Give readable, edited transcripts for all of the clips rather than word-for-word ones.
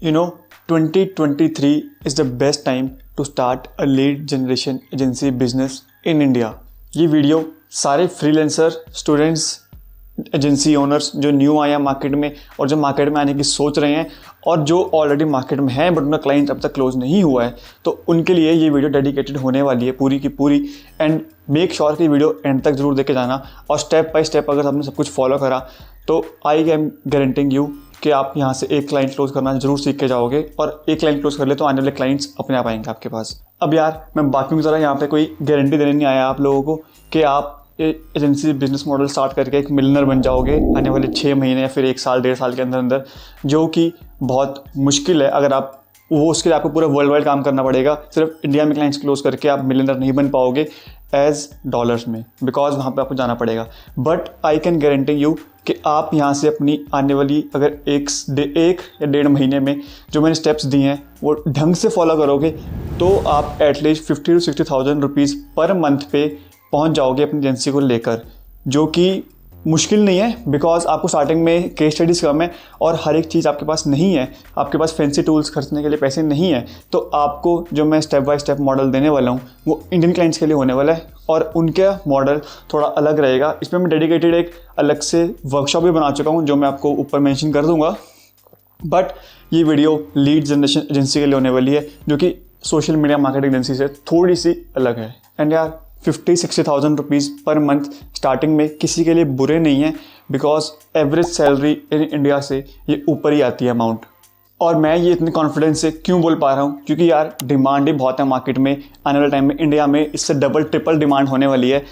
You know, 2023 is the best time to start a lead generation agency business in India. ये video सारे freelancer, students, agency owners जो new आए हैं market में और जो मार्केट में आने की सोच रहे हैं और जो ऑलरेडी मार्केट में हैं बट उनका क्लाइंट अब तक क्लोज नहीं हुआ है, तो उनके लिए ये वीडियो डेडिकेटेड होने वाली है पूरी की पूरी। एंड मेक श्योर कि वीडियो एंड तक जरूर देखे जाना और स्टेप बाय स्टेप अगर आपने सब कुछ फॉलो करा तो आई एम गारंटिंग यू कि आप यहाँ से एक क्लाइंट क्लोज करना जरूर सीख के जाओगे और एक क्लाइंट क्लोज कर ले तो आने वाले क्लाइंट्स अपने आप आएंगे आपके पास। अब यार मैं बाकियों की तरह यहाँ पे कोई गारंटी देने नहीं आया आप लोगों को कि आप एजेंसी बिजनेस मॉडल स्टार्ट करके एक मिलियनर बन जाओगे आने वाले 6 महीने या फिर 1 साल 1.5 साल के अंदर अंदर, जो कि बहुत मुश्किल है। अगर आप उसके लिए आपको पूरा वर्ल्ड वाइड काम करना पड़ेगा। सिर्फ इंडिया में क्लाइंट्स क्लोज करके आप मिलियनर नहीं बन पाओगे एज डॉलर्स में, बिकॉज वहाँ पे आपको जाना पड़ेगा। But I can guarantee you कि आप यहाँ से अपनी आने वाली अगर एक या 1.5 महीने में जो मैंने स्टेप्स दिए हैं वो ढंग से फॉलो करोगे तो आप at least 50,000 to 60,000 rupees per month पे पहुँच जाओगे अपनी एजेंसी को लेकर, जो कि मुश्किल नहीं है बिकॉज आपको स्टार्टिंग में केस स्टडीज़ कम है और हर एक चीज़ आपके पास नहीं है, आपके पास फैंसी टूल्स खर्चने के लिए पैसे नहीं है। तो आपको जो मैं स्टेप बाय स्टेप मॉडल देने वाला हूँ वो इंडियन क्लाइंट्स के लिए होने वाला है और उनका मॉडल थोड़ा अलग रहेगा। इसमें मैं डेडिकेटेड एक अलग से वर्कशॉप भी बना चुका हूँ जो मैं आपको ऊपर मेंशन कर दूँगा। बट ये वीडियो लीड जनरेशन एजेंसी के लिए होने वाली है जो कि सोशल मीडिया मार्केटिंग एजेंसी से थोड़ी सी अलग है। एंड यार 50,000-60,000 रुपीज़ पर मंथ स्टार्टिंग में किसी के लिए बुरे नहीं है because average salary in India से ये ऊपर ही आती है अमाउंट। और मैं ये इतने कॉन्फिडेंस से क्यों बोल पा रहा हूँ, क्योंकि यार डिमांड ही बहुत है मार्केट में। आने वाले टाइम में इंडिया में इससे डबल ट्रिपल डिमांड होने वाली है।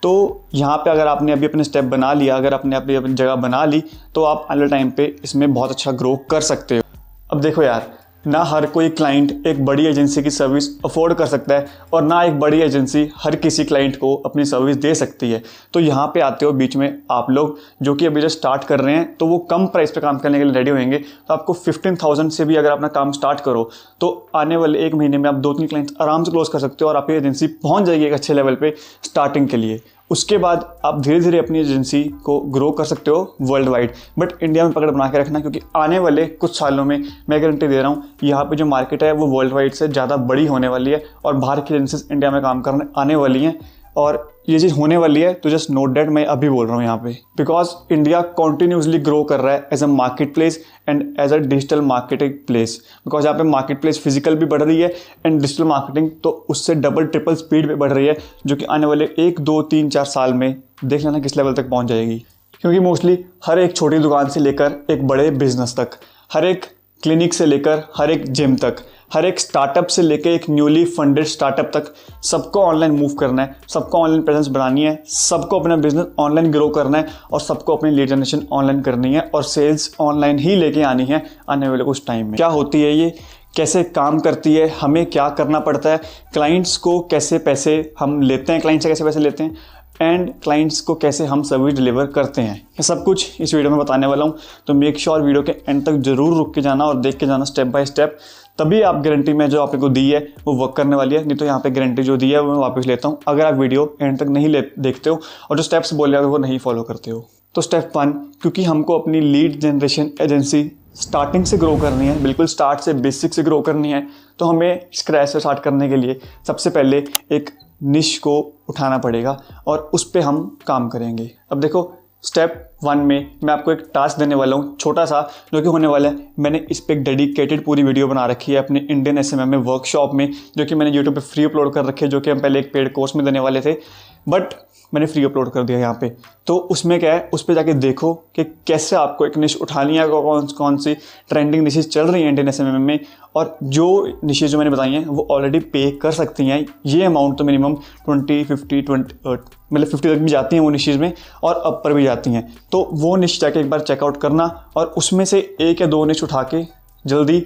तो यहाँ पे अगर आपने अभी अपने स्टेप बना लिया, अगर आपने अपनी जगह बना ली तो आप आने वाले टाइम पे इसमें बहुत अच्छा ग्रो कर सकते हो। अब देखो यार, ना हर कोई क्लाइंट एक बड़ी एजेंसी की सर्विस अफोर्ड कर सकता है और ना एक बड़ी एजेंसी हर किसी क्लाइंट को अपनी सर्विस दे सकती है। तो यहाँ पे आते हो बीच में आप लोग जो कि अभी जो स्टार्ट कर रहे हैं तो वो कम प्राइस पे काम करने के लिए रेडी होंगे। तो आपको 15,000 से भी अगर अपना काम स्टार्ट करो तो आने वाले 1 महीने में आप 2-3 क्लाइंट्स आराम से क्लोज कर सकते हो और आपकी एजेंसी पहुँच जाएगी एक अच्छे लेवल पर स्टार्टिंग के लिए। उसके बाद आप धीरे धीरे अपनी एजेंसी को ग्रो कर सकते हो वर्ल्ड वाइड। बट इंडिया में पकड़ बना के रखना, क्योंकि आने वाले कुछ सालों में मैं गारंटी दे रहा हूँ यहाँ पे जो मार्केट है वो वर्ल्ड वाइड से ज़्यादा बड़ी होने वाली है और बाहर की एजेंसीज इंडिया में काम करने आने वाली हैं। और ये चीज़ होने वाली है तो जस्ट नोट डेट मैं अभी बोल रहा हूँ यहाँ पे, बिकॉज इंडिया कॉन्टिन्यूसली ग्रो कर रहा है as a market place and as a digital marketing place. Because यहाँ पे मार्केट प्लेस फिजिकल भी बढ़ रही है एंड डिजिटल मार्केटिंग तो उससे डबल ट्रिपल स्पीड पे बढ़ रही है, जो कि आने वाले 1, 2, 3, 4 साल में देख लेना किस लेवल तक पहुँच जाएगी। क्योंकि मोस्टली हर एक छोटी दुकान से लेकर एक बड़े बिजनेस तक, हर एक क्लिनिक से लेकर हर एक जिम तक, हर एक स्टार्टअप से लेकर एक न्यूली फंडेड स्टार्टअप तक सबको ऑनलाइन मूव करना है, सबको ऑनलाइन प्रेजेंस बढ़ानी है, सबको अपना बिजनेस ऑनलाइन ग्रो करना है और सबको अपनी लीड जनरेशन ऑनलाइन करनी है और सेल्स ऑनलाइन ही लेके आनी है आने वाले कुछ टाइम में। क्या होती है ये, कैसे काम करती है, हमें क्या करना पड़ता है, क्लाइंट्स को कैसे पैसे हम लेते हैं, क्लाइंट से कैसे पैसे लेते हैं एंड क्लाइंट्स को कैसे हम सर्विस डिलीवर करते हैं, ये सब कुछ इस वीडियो में बताने वाला हूँ। तो मेक श्योर वीडियो के एंड तक जरूर रुक के जाना और देख के जाना स्टेप बाय स्टेप, तभी आप गारंटी में जो आपने को दी है वो वर्क करने वाली है। नहीं तो यहाँ पे गारंटी जो दी है वो मैं वापस लेता हूँ अगर आप वीडियो एंड तक नहीं देखते हो और जो स्टेप्स बोले वो नहीं फॉलो करते हो। तो स्टेप 1, क्योंकि हमको अपनी लीड जनरेशन एजेंसी स्टार्टिंग से ग्रो करनी है, बिल्कुल स्टार्ट से बेसिक से ग्रो करनी है, तो हमें स्क्रैच से स्टार्ट करने के लिए सबसे पहले एक निश को उठाना पड़ेगा और उस पर हम काम करेंगे। अब देखो स्टेप 1 में मैं आपको एक टास्क देने वाला हूँ छोटा सा, जो कि होने वाला है, मैंने इस पर एक डेडिकेटेड पूरी वीडियो बना रखी है अपने इंडियन SMM में वर्कशॉप में, जो कि मैंने यूट्यूब पे फ्री अपलोड कर रखी है, जो कि हम पहले एक पेड कोर्स में देने वाले थे बट मैंने फ्री अपलोड कर दिया यहाँ पे। तो उसमें क्या है, उस पर जाके देखो कि कैसे आपको एक निश उठानी है, कौन सी ट्रेंडिंग निशेज चल रही हैं इंडियन SMM में और जो निशेज जो मैंने बताई हैं वो ऑलरेडी पे कर सकती हैं ये अमाउंट। तो मिनिमम 20, 50, 20 मतलब 50 तक भी जाती हैं वो निशेज में और अपर भी जाती हैं। तो वो निश जाके एक बार चेकआउट करना और उसमें से 1 या 2 निश उठा के जल्दी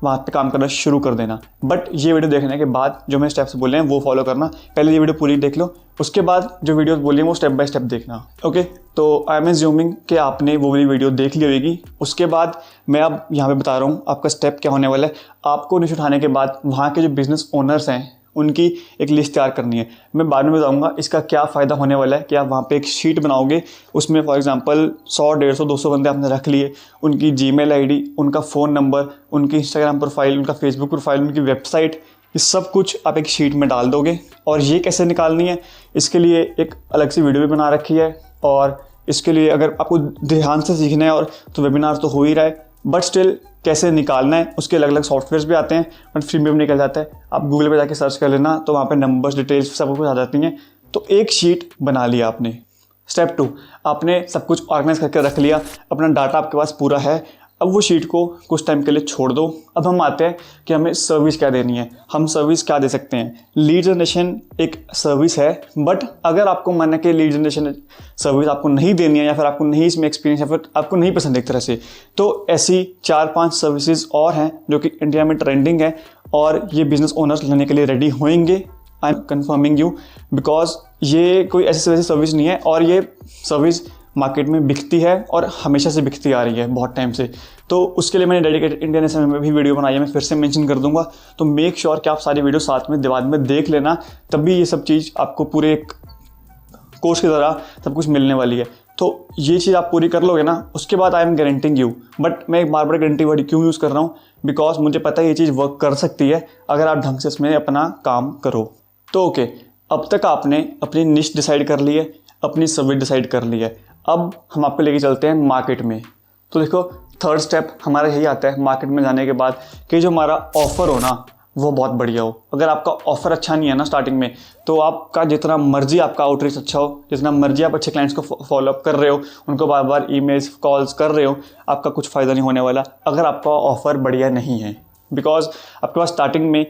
वहाँ पे काम करना शुरू कर देना। बट ये वीडियो देखने के बाद जो मैं स्टेप्स बोले हैं वो फॉलो करना। पहले ये वीडियो पूरी देख लो, उसके बाद जो वीडियोस बोली हैं वो स्टेप बाय स्टेप देखना। ओके, तो आई एम एज्यूमिंग कि आपने वो वाली वीडियो देख ली होगी। उसके बाद मैं अब यहाँ पे बता रहा हूँ आपका स्टेप क्या होने वाला है। आपको निश उठाने के बाद वहाँ के जो बिजनेस ओनर्स हैं उनकी एक लिस्ट तैयार करनी है। मैं बाद में बताऊंगा इसका क्या फ़ायदा होने वाला है कि आप वहाँ पे एक शीट बनाओगे, उसमें फॉर एग्जांपल 100, 150, 200 बंदे आपने रख लिए, उनकी जीमेल आईडी, उनका फ़ोन नंबर, उनकी इंस्टाग्राम प्रोफाइल, उनका फेसबुक प्रोफाइल, उनकी वेबसाइट, ये सब कुछ आप एक शीट में डाल दोगे। और ये कैसे निकालनी है इसके लिए एक अलग सी वीडियो भी बना रखी है, और इसके लिए अगर आपको ध्यान से सीखना है और तो वेबिनार तो हो ही रहा है, बट स्टिल कैसे निकालना है उसके अलग अलग सॉफ्टवेयर्स भी आते हैं, बट फ्री में भी निकल जाता है। आप गूगल पे जाके सर्च कर लेना तो वहाँ पे नंबर्स, डिटेल्स सब कुछ आ जाती हैं। तो एक शीट बना लिया आपने। स्टेप 2, आपने सब कुछ ऑर्गेनाइज करके रख लिया, अपना डाटा आपके पास पूरा है। अब वो शीट को कुछ टाइम के लिए छोड़ दो। अब हम आते हैं कि हमें सर्विस क्या देनी है, हम सर्विस क्या दे सकते हैं। लीड जनरेशन एक सर्विस है, बट अगर आपको मन है कि लीड जनरेशन सर्विस आपको नहीं देनी है, या फिर आपको नहीं इसमें एक्सपीरियंस, या फिर आपको नहीं पसंद एक तरह से, तो ऐसी 4-5 सर्विसेज और हैं जो कि इंडिया में ट्रेंडिंग है, और ये बिजनेस ओनर्स लेने के लिए रेडी होंगे। I am confirming you, because ये कोई ऐसी वैसी सर्विस नहीं है, और ये सर्विस मार्केट में बिकती है और हमेशा से बिकती आ रही है बहुत टाइम से। तो उसके लिए मैंने डेडिकेटेड इंडियन एसएमए में भी वीडियो बनाई है, मैं फिर से मेंशन कर दूंगा। तो मेक श्योर कि आप सारी वीडियो साथ में बाद में देख लेना, तभी ये सब चीज़ आपको पूरे एक कोर्स की तरह सब कुछ मिलने वाली है। तो ये चीज़ आप पूरी कर लोगे ना, उसके बाद I am guaranteeing you, but मैं एक बार बार गारंटी वर्ड क्यों यूज़ कर रहा हूँ, बिकॉज मुझे पता है ये चीज़ वर्क कर सकती है अगर आप ढंग से इसमें अपना काम करो। तो ओके, अब तक आपने अपनी निश डिसाइड कर ली है, अपनी सर्विस डिसाइड कर ली है। अब हम आपको लेके चलते हैं मार्केट में। तो देखो, थर्ड स्टेप हमारा यही आता है मार्केट में जाने के बाद कि जो हमारा ऑफ़र हो ना वो बहुत बढ़िया हो। अगर आपका ऑफ़र अच्छा नहीं है ना स्टार्टिंग में, तो आपका जितना मर्जी आपका आउटरीच अच्छा हो, जितना मर्जी आप अच्छे क्लाइंट्स को फॉलोअप कर रहे हो, उनको बार बार ईमेल्स कॉल्स कर रहे हो, आपका कुछ फ़ायदा नहीं होने वाला अगर आपका ऑफ़र बढ़िया नहीं है। बिकॉज आपके पास स्टार्टिंग में,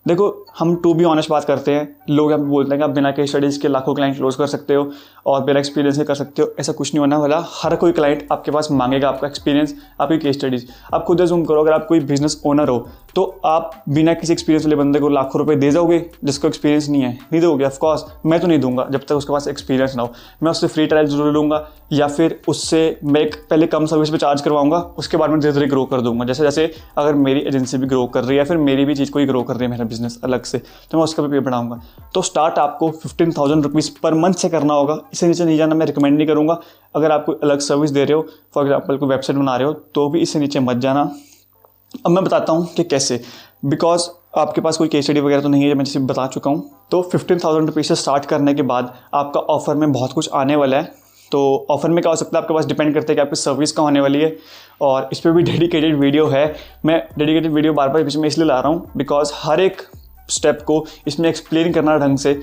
देखो हम टू बी ऑनेस्ट बात करते हैं, लोग यहाँ पे बोलते हैं कि आप बिना केस स्टडीज़ के लाखों क्लाइंट क्लोज कर सकते हो और बिना एक्सपीरियंस के कर सकते हो। ऐसा कुछ नहीं होने वाला। हर कोई क्लाइंट आपके पास मांगेगा आपका एक्सपीरियंस, आपकी केस स्टडीज़। आप खुद अज्यूम करो, अगर आप कोई बिजनेस ओनर हो तो आप बिना किसी एक्सपीरियंस वाले बंदे को लाखों रुपए दे दोगे जिसको एक्सपीरियंस नहीं है? नहीं दोगे। ऑफकोर्स मैं तो नहीं दूंगा जब तक उसके पास एक्सपीरियंस ना हो। मैं उससे फ्री ट्रायल जरूर लूँगा, या फिर उससे मैं एक पहले कम सर्विस पे चार्ज करवाऊंगा, उसके बाद में धीरे धीरे ग्रो कर दूंगा। जैसे जैसे अगर मेरी एजेंसी भी ग्रो कर रही है, फिर मेरी भी चीज़ कोई ग्रो कर रही है, मेरा बिजनेस अलग से, तो मैं उसका भी पे बढ़ाऊंगा। तो स्टार्ट आपको 15,000 रुपीज़ पर मंथ से करना होगा, इससे नीचे नहीं जाना। मैं रिकमेंड नहीं करूँगा। अगर आप कोई अलग सर्विस दे रहे हो, फॉर एग्जाम्पल कोई वेबसाइट बना रहे हो, तो भी इससे नीचे मत जाना। अब मैं बताता हूँ कि कैसे, बिकॉज आपके पास कोई केस स्टडी वगैरह तो नहीं है, मैं जैसे बता चुका हूँ। तो 15,000 रुपीज़ से स्टार्ट करने के बाद आपका ऑफर में बहुत कुछ आने वाला है। तो ऑफर में क्या हो सकता है आपके पास डिपेंड करता है कि आपकी सर्विस का होने वाली है, और इस पर भी डेडिकेटेड वीडियो है। मैं डेडिकेटेड वीडियो बार बार बीच में इसलिए ला रहा हूँ बिकॉज हर एक स्टेप को इसमें एक्सप्लेन करना ढंग से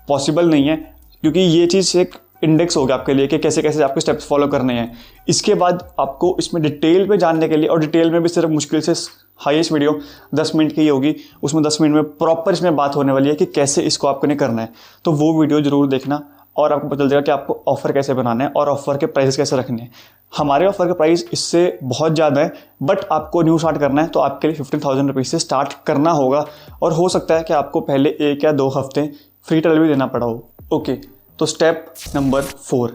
पॉसिबल नहीं है, क्योंकि ये चीज़ एक इंडेक्स होगा आपके लिए कि कैसे कैसे आपको स्टेप्स फॉलो करने हैं। इसके बाद आपको इसमें डिटेल पे जानने के लिए, और डिटेल में भी सिर्फ मुश्किल से हाईएस्ट वीडियो 10 मिनट की होगी, उसमें 10 मिनट में प्रॉपर इसमें बात होने वाली है कि कैसे इसको आपको करना है। तो वो वीडियो जरूर देखना, और आपको पता चल जाएगा कि आपको ऑफर कैसे बनाना है और ऑफर के प्राइस कैसे रखने हैं। हमारे ऑफर का प्राइस इससे बहुत ज़्यादा है, बट आपको न्यू स्टार्ट करना है तो आपके लिए 15,000 रुपीज़ से स्टार्ट करना होगा, और हो सकता है कि आपको पहले 1 या 2 हफ्ते फ्री ट्रायल भी देना पड़ा हो। ओके, तो स्टेप नंबर 4।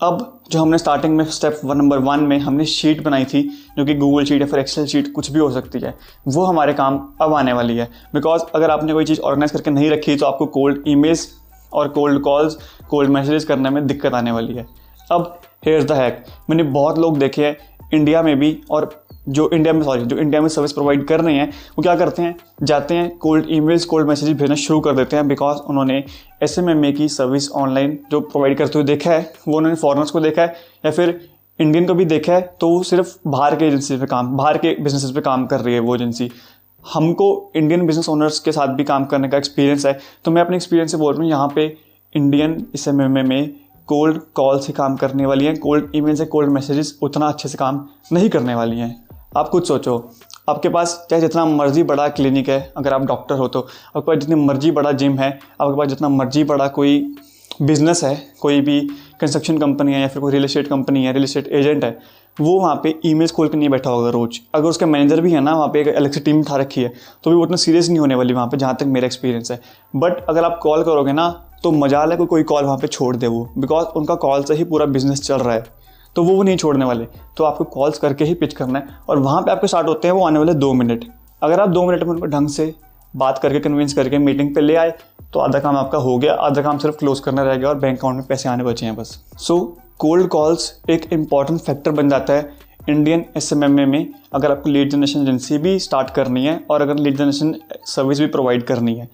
अब जो हमने स्टार्टिंग में स्टेप नंबर 1 में हमने शीट बनाई थी, जो कि गूगल शीट या फिर एक्सेल शीट कुछ भी हो सकती है, वो हमारे काम अब आने वाली है। बिकॉज अगर आपने कोई चीज़ ऑर्गेनाइज करके नहीं रखी तो आपको कोल्ड ईमेल्स और कोल्ड कॉल्स, कोल्ड मैसेजेस करने में दिक्कत आने वाली है। अब हियर्स द हैक, मैंने बहुत लोग देखे हैं इंडिया में भी, और जो इंडिया में सर्विस प्रोवाइड कर रहे हैं, वो क्या करते हैं, जाते हैं कोल्ड ईमेल्स, कोल्ड मैसेजेस भेजना शुरू कर देते हैं, बिकॉज उन्होंने एसएमएमए की सर्विस ऑनलाइन जो प्रोवाइड करते हुए देखा है, वो उन्होंने फॉरेनर्स को देखा है या फिर इंडियन को भी देखा है, तो वो सिर्फ बाहर के एजेंसी पे बाहर के बिजनेसेस पे काम कर रही है वो एजेंसी। हमको इंडियन बिजनेस ओनर्स के साथ भी काम करने का एक्सपीरियंस है, तो मैं अपने एक्सपीरियंस से बोल रहा हूँ। यहाँ पे इंडियन एसएमएमए में कोल्ड कॉल से काम करने वाली हैं, कोल्ड ईमेल से, कोल्ड मैसेजेस उतना अच्छे से काम नहीं करने वाली हैं। आप खुद सोचो, आपके पास चाहे जितना मर्जी बड़ा क्लिनिक है, अगर आप डॉक्टर हो तो, आपके पास जितनी मर्जी बड़ा जिम है, आपके पास जितना मर्जी बड़ा कोई बिजनेस है, कोई भी कंस्ट्रक्शन कंपनी है या फिर कोई रियल एस्टेट कंपनी है, रियल एस्टेट एजेंट है, वो वहाँ पे ईमेल्स खोल के नहीं बैठा होगा रोज। अगर उसका मैनेजर भी है ना, वहाँ पे एक अलग से टीम उठा रखी है, तो भी वो उतना सीरियस नहीं होने वाली वहाँ पे, जहाँ तक मेरा एक्सपीरियंस है। बट अगर आप कॉल करोगे ना, तो मजाल है कोई कॉल वहाँ पे छोड़ दे वो, बिकॉज उनका कॉल से ही पूरा बिजनेस चल रहा है, तो वो नहीं छोड़ने वाले। तो आपको कॉल्स करके ही पिच करना है, और वहाँ पे आपके स्टार्ट होते हैं वो आने वाले 2 मिनट। अगर आप 2 मिनट में उनको ढंग से बात करके कन्विंस करके मीटिंग पे ले आए तो आधा काम आपका हो गया, आधा काम सिर्फ क्लोज करना रह गया और बैंक अकाउंट में पैसे आने बचे हैं बस। सो कोल्ड कॉल्स एक इम्पॉर्टेंट फैक्टर बन जाता है इंडियन SMMA में, अगर आपको लीड जनरेशन एजेंसी भी स्टार्ट करनी है और अगर लीड जनरेशन सर्विस भी प्रोवाइड करनी है।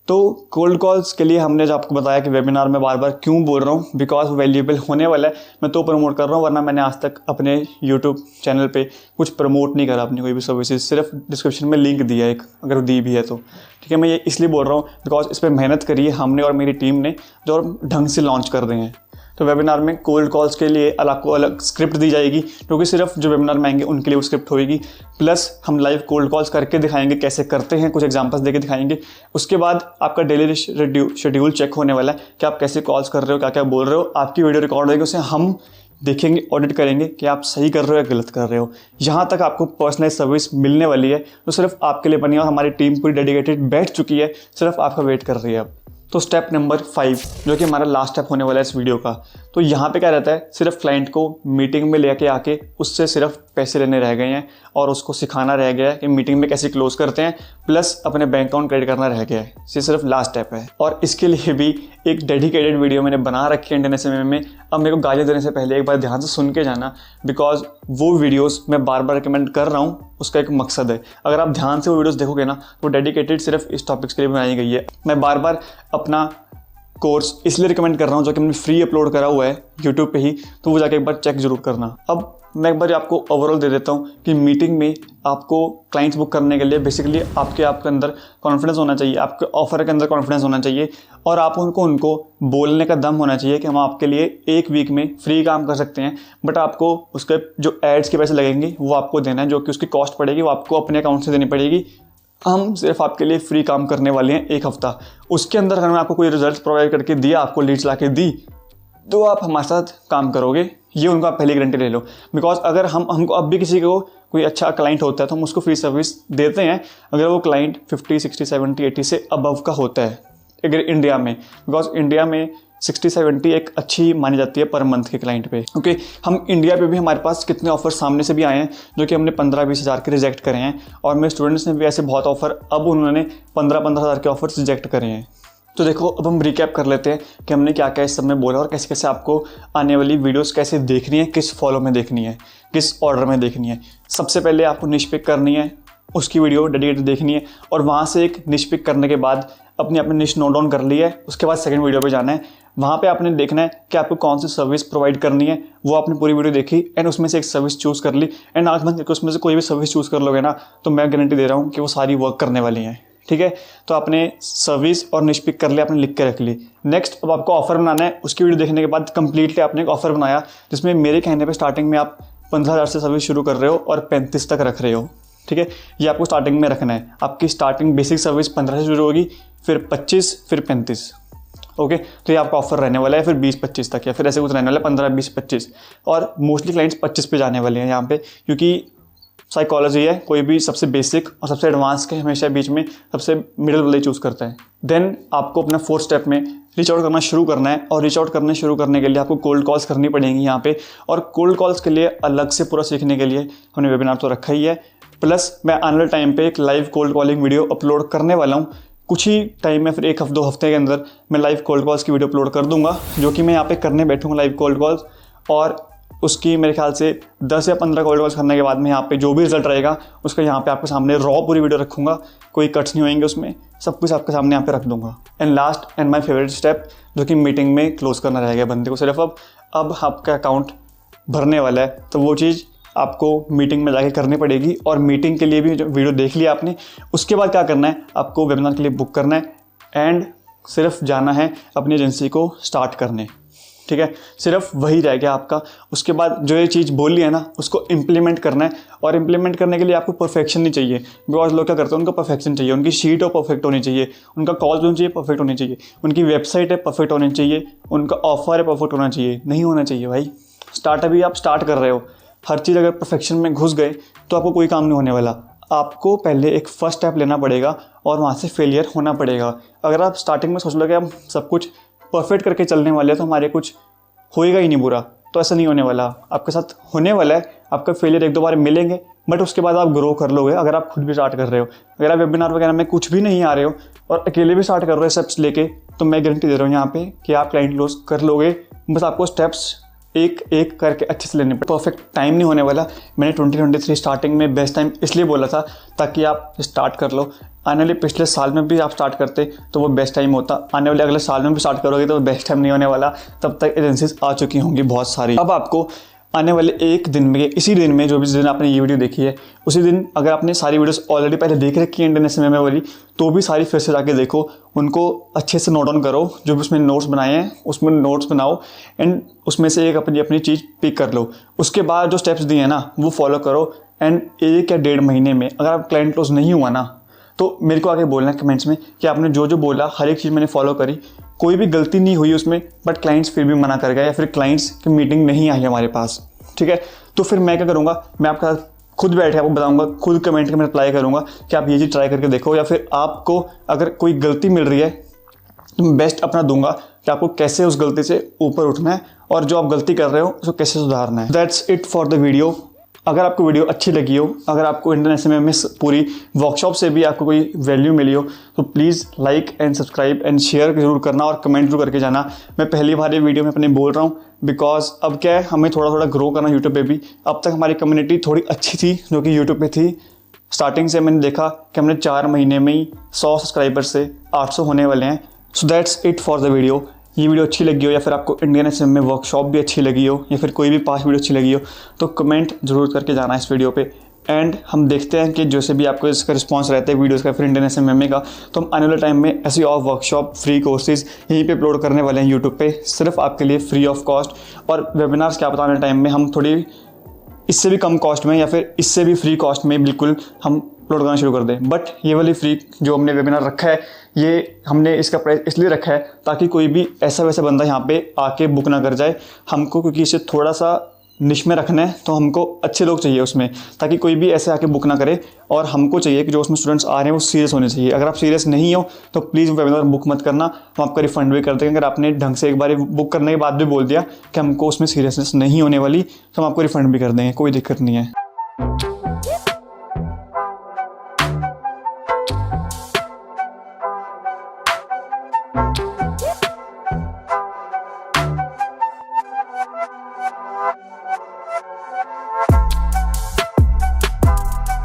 तो कोल्ड कॉल्स के लिए हमने जो आपको बताया कि वेबिनार में बार बार क्यों बोल रहा हूँ, बिकॉज वैल्यूएबल होने वाला है, मैं तो प्रमोट कर रहा हूँ, वरना मैंने आज तक अपने यूट्यूब चैनल पे कुछ प्रमोट नहीं करा अपनी कोई भी सर्विसेज, सिर्फ डिस्क्रिप्शन में लिंक दिया एक, अगर दी भी है तो ठीक है। मैं ये इसलिए बोल रहा हूँ बिकॉज इस पर मेहनत करी है हमने और मेरी टीम ने, जो ढंग से लॉन्च कर दें हैं। तो वेबिनार में कोल्ड कॉल्स के लिए आपको अलग स्क्रिप्ट दी जाएगी, क्योंकि सिर्फ जो वेबिनार में आएंगे उनके लिए वो स्क्रिप्ट होगी, प्लस हम लाइव कोल्ड कॉल्स करके दिखाएंगे कैसे करते हैं, कुछ एग्जांपल्स देके दिखाएंगे। उसके बाद आपका डेली शेड्यूल चेक होने वाला है कि आप कैसे कॉल्स कर रहे हो, क्या क्या बोल रहे हो, आपकी वीडियो रिकॉर्ड होगी, उसे हम देखेंगे, ऑडिट करेंगे कि आप सही कर रहे हो या गलत कर रहे हो। यहाँ तक आपको पर्सनलाइज सर्विस मिलने वाली है जो सिर्फ आपके लिए बनी है और हमारी टीम पूरी डेडिकेटेड बैठ चुकी है, सिर्फ आपका वेट कर रही है अब। तो स्टेप नंबर 5 जो कि हमारा लास्ट स्टेप होने वाला है इस वीडियो का, तो यहाँ पे क्या रहता है, सिर्फ क्लाइंट को मीटिंग में लेके आके उससे सिर्फ पैसे लेने रह गए हैं और उसको सिखाना रह गया है कि मीटिंग में कैसे क्लोज करते हैं, प्लस अपने बैंक अकाउंट क्रेडिट करना रह गया है। ये सिर्फ लास्ट स्टेप है और इसके लिए भी एक डेडिकेटेड वीडियो मैंने बना रखी है इंडियन SMMA में। अब मेरे को गाली देने से पहले एक बार ध्यान से सुन के जाना, बिकॉज वो वीडियोस मैं बार बार रिकमेंड कर रहा हूँ, उसका एक मकसद है। अगर आप ध्यान से वो वीडियोस देखोगे ना तो डेडिकेटेड सिर्फ इस टॉपिक्स के लिए बनाई गई है। मैं बार बार अपना कोर्स इसलिए रिकमेंड कर रहा हूँ जो कि मैंने फ्री अपलोड करा हुआ है यूट्यूब पे ही, तो वो जाके एक बार चेक जरूर करना। अब मैं एक बार आपको ओवरऑल दे देता हूँ कि मीटिंग में आपको क्लाइंट्स बुक करने के लिए बेसिकली आपके अंदर कॉन्फिडेंस होना चाहिए, आपके ऑफर के अंदर कॉन्फिडेंस होना चाहिए और आप उनको बोलने का दम होना चाहिए कि हम आपके लिए एक वीक में फ्री काम कर सकते हैं, बट आपको उसके जो एड्स के पैसे लगेंगे वो आपको देना है, जो कि उसकी कॉस्ट पड़ेगी वो आपको अपने अकाउंट से देनी पड़ेगी। हम सिर्फ आपके लिए फ्री काम करने वाले हैं एक हफ्ता। उसके अंदर अगर मैं आपको कोई रिजल्ट प्रोवाइड करके दिया, आपको लीड्स ला के दी, तो आप हमारे साथ काम करोगे, ये उनको आप पहली गारंटी ले लो। बिकॉज अगर हमको अब भी किसी को कोई अच्छा क्लाइंट होता है तो हम उसको फ्री सर्विस देते हैं अगर वो क्लाइंट 50, 60, 70, 80 से अबव का होता है अगर इंडिया में, बिकॉज इंडिया में 60-70 एक अच्छी मानी जाती है पर मंथ के क्लाइंट पे। ओके, हम इंडिया पे भी हमारे पास कितने ऑफर सामने से भी आए हैं जो कि हमने 15-20 हज़ार के रिजेक्ट करे हैं, और मेरे स्टूडेंट्स ने भी ऐसे बहुत ऑफर अब उन्होंने 15-15 हज़ार के ऑफर्स रिजेक्ट करे हैं। तो देखो अब हम रिकैप कर लेते हैं कि हमने क्या क्या इस सब में बोला और कैसे कैसे आपको आने वाली वीडियोस कैसे देखनी है, किस फॉलो में देखनी है, किस ऑर्डर में देखनी है। सबसे पहले आपको निश पिक करनी है, उसकी वीडियो डेडिकेटेड देखनी है और वहाँ से एक निश पिक करने के बाद अपनी निश नोट डाउन कर ली है, उसके बाद सेकंड वीडियो पे जाना है। वहाँ पे आपने देखना है कि आपको कौन सी सर्विस प्रोवाइड करनी है, वो आपने पूरी वीडियो देखी एंड उसमें से एक सर्विस चूज़ कर ली एंड आंख बंद करके उसमें से कोई भी सर्विस चूज़ कर लोगे ना तो मैं गारंटी दे रहा हूँ कि वो सारी वर्क करने वाली हैं। ठीक है, तो आपने सर्विस और निश पिक कर लिया, आपने लिख के रख ली। नेक्स्ट अब आपको ऑफर बनाना है। उसकी वीडियो देखने के बाद कंप्लीटली आपने एक ऑफर बनाया जिसमें मेरे कहने पे स्टार्टिंग में आप 15,000 से सर्विस शुरू कर रहे हो और 35 तक रख रहे हो। ठीक है, ये आपको स्टार्टिंग में रखना है। आपकी स्टार्टिंग बेसिक सर्विस 15 से शुरू होगी, फिर 25, फिर 35। ओके, तो ये आपका ऑफर रहने वाला है, फिर 20-25 तक या फिर ऐसे कुछ रहने वाला है 15-20-25, और मोस्टली क्लाइंट्स 25 पे जाने वाले हैं यहाँ पे, क्योंकि साइकोलॉजी है, कोई भी सबसे बेसिक और सबसे एडवांस के हमेशा बीच में सबसे मिडिल वाले चूज़ करता है। देन आपको अपना 4th स्टेप में रीच आउट करना शुरू करना है, और रीच आउट करने शुरू करने के लिए आपको कोल्ड कॉल्स करनी पड़ेंगी यहाँ पे। और कोल्ड कॉल्स के लिए अलग से पूरा सीखने के लिए हमने वेबिनार तो रखा ही है, प्लस मैं आने वाले टाइम पे एक live cold calling video upload करने वाला हूँ। कुछ ही टाइम में, फिर 1-2 हफ्ते के अंदर मैं लाइव कोल्ड कॉल्स की वीडियो अपलोड कर दूंगा, जो कि मैं यहाँ पे करने बैठूंगा लाइव कोल्ड कॉल्स, और उसकी मेरे ख्याल से 10 या 15 कोल्ड कॉल्स करने के बाद में यहाँ पे जो भी रिजल्ट रहेगा उसका यहाँ पे आपके सामने रॉ पूरी वीडियो रखूँगा, कोई कट्स नहीं होंगे उसमें, सब कुछ आपके सामने यहाँ पे रख दूंगा। And last and my favourite step जो कि मीटिंग में क्लोज करना रहेगा बंदे को सिर्फ। अब आपका अकाउंट भरने वाला है तो वो चीज़ आपको मीटिंग में जाके करनी पड़ेगी, और मीटिंग के लिए भी जो वीडियो देख लिया आपने, उसके बाद क्या करना है, आपको वेबिनार के लिए बुक करना है एंड सिर्फ जाना है अपनी एजेंसी को स्टार्ट करने। ठीक है, सिर्फ वही रह गया आपका। उसके बाद जो ये चीज़ बोली है ना उसको इम्प्लीमेंट करना है, और इम्प्लीमेंट करने के लिए आपको परफेक्शन नहीं चाहिए, बिकॉज लोग क्या करते हैं उनको परफेक्शन चाहिए, उनकी शीट हो परफेक्ट होनी चाहिए, उनका कॉल होनी चाहिए परफेक्ट होनी चाहिए, उनकी वेबसाइट है परफेक्ट होनी चाहिए, उनका ऑफर है परफेक्ट होना चाहिए। नहीं होना चाहिए भाई। स्टार्ट अभी आप स्टार्ट कर रहे हो, हर चीज़ अगर परफेक्शन में घुस गए तो आपको कोई काम नहीं होने वाला। आपको पहले एक फर्स्ट स्टेप लेना पड़ेगा और वहाँ से फेलियर होना पड़ेगा। अगर आप स्टार्टिंग में सोच लो कि हम सब कुछ परफेक्ट करके चलने वाले हैं तो हमारे कुछ होएगा ही नहीं बुरा, तो ऐसा नहीं होने वाला। आपके साथ होने वाला है, आपका फेलियर 1-2 बार मिलेंगे, बट उसके बाद आप ग्रो कर लोगे अगर आप खुद भी स्टार्ट कर रहे हो। अगर आप वेबिनार वगैरह में कुछ भी नहीं आ रहे हो और अकेले भी स्टार्ट कर रहे हो स्टेप्स लेके, तो मैं गारंटी दे रहा हूँ यहाँ पे कि आप क्लाइंट क्लोज कर लोगे। बस आपको स्टेप्स एक एक करके अच्छे से लेने पड़े। परफेक्ट टाइम नहीं होने वाला। मैंने 2023 स्टार्टिंग में बेस्ट टाइम इसलिए बोला था ताकि आप स्टार्ट कर लो। आने वाले पिछले साल में भी आप स्टार्ट करते तो वो बेस्ट टाइम होता, आने वाले अगले साल में भी स्टार्ट करोगे तो वो बेस्ट टाइम नहीं होने वाला। तब तक एजेंसीज आ चुकी होंगी बहुत सारी। अब आपको आने वाले एक दिन में, इसी दिन में, जो भी दिन आपने ये वीडियो देखी है उसी दिन, अगर आपने सारी वीडियोस ऑलरेडी पहले देख रखी है इंडियन एसएमएम वाली, तो भी सारी फिर से जाके देखो, उनको अच्छे से नोट डाउन करो। जो भी उसमें नोट्स बनाए हैं उसमें नोट्स बनाओ एंड उसमें से एक अपनी अपनी चीज़ पिक कर लो। उसके बाद जो स्टेप्स दिए हैं ना वो फॉलो करो। एंड 1 या 1.5 महीने में अगर आप क्लाइंट क्लोज नहीं हुआ ना, तो मेरे को आगे बोलना है कमेंट्स में कि आपने जो जो बोला हर एक चीज़ मैंने फॉलो करी, कोई भी गलती नहीं हुई उसमें, बट क्लाइंट्स फिर भी मना कर गए या फिर क्लाइंट्स की मीटिंग नहीं आई हमारे पास, ठीक है। तो फिर मैं क्या करूँगा, मैं आपका खुद बैठे आपको बताऊंगा, खुद कमेंट में रिप्लाई करूँगा कि आप ये चीज़ ट्राई करके देखो, या फिर आपको अगर कोई गलती मिल रही है तो मैं बेस्ट अपना दूंगा कि आपको कैसे उस गलती से ऊपर उठना है और जो आप गलती कर रहे हो उसको कैसे सुधारना है। That's it for the video. अगर आपको वीडियो अच्छी लगी हो, अगर आपको इंडियन एसएमएम में पूरी वर्कशॉप से भी आपको कोई वैल्यू मिली हो, तो please like and subscribe and share जरूर करना और कमेंट जरूर करके जाना। मैं पहली बार ये वीडियो में अपने बोल रहा हूँ बिकॉज अब क्या है, हमें थोड़ा थोड़ा ग्रो करना यूट्यूब पे भी। अब तक हमारी कम्युनिटी थोड़ी अच्छी थी जो कि यूट्यूब पे थी। स्टार्टिंग से मैंने देखा कि हमने 4 महीने में ही 100 सब्सक्राइबर से 800 होने वाले हैं। So that's it for the video. ये वीडियो अच्छी लगी हो या फिर आपको इंडियन एसएमएम में वर्कशॉप भी अच्छी लगी हो या फिर कोई भी पास वीडियो अच्छी लगी हो, तो कमेंट जरूर करके जाना इस वीडियो पे। एंड हम देखते हैं कि जैसे भी आपको इसका रिस्पांस रहता है वीडियोस का फिर इंडियन एसएमएम का, तो हम आने वाले टाइम में ऐसी और वर्कशॉप, फ्री कोर्सेज यहीं पे अपलोड करने वाले हैं यूट्यूब पे, सिर्फ आपके लिए फ्री ऑफ कॉस्ट। और वेबिनार्स क्या पता आने टाइम में हम थोड़ी इससे भी कम कॉस्ट में या फिर इससे भी फ्री कॉस्ट में बिल्कुल हम अपलोड करना शुरू कर दें। बट ये वाली फ्री जो हमने वेबिनार रखा है, ये हमने इसका प्राइस इसलिए रखा है ताकि कोई भी ऐसा वैसा बंदा यहाँ पे आके बुक ना कर जाए हमको, क्योंकि इसे थोड़ा सा निश में रखना है, तो हमको अच्छे लोग चाहिए उसमें, ताकि कोई भी ऐसे आके बुक ना करे। और हमको चाहिए कि जो उसमें स्टूडेंट्स आ रहे हैं वो सीरियस होने चाहिए। अगर आप सीरियस नहीं हो तो प्लीज़ वेबिनार बुक मत करना, हम आपका रिफंड भी कर देंगे। अगर आपने ढंग से एक बार बुक करने के बाद भी बोल दिया कि हमको उसमें सीरियसनेस नहीं होने वाली, तो हम आपको रिफंड भी कर देंगे, कोई दिक्कत नहीं है।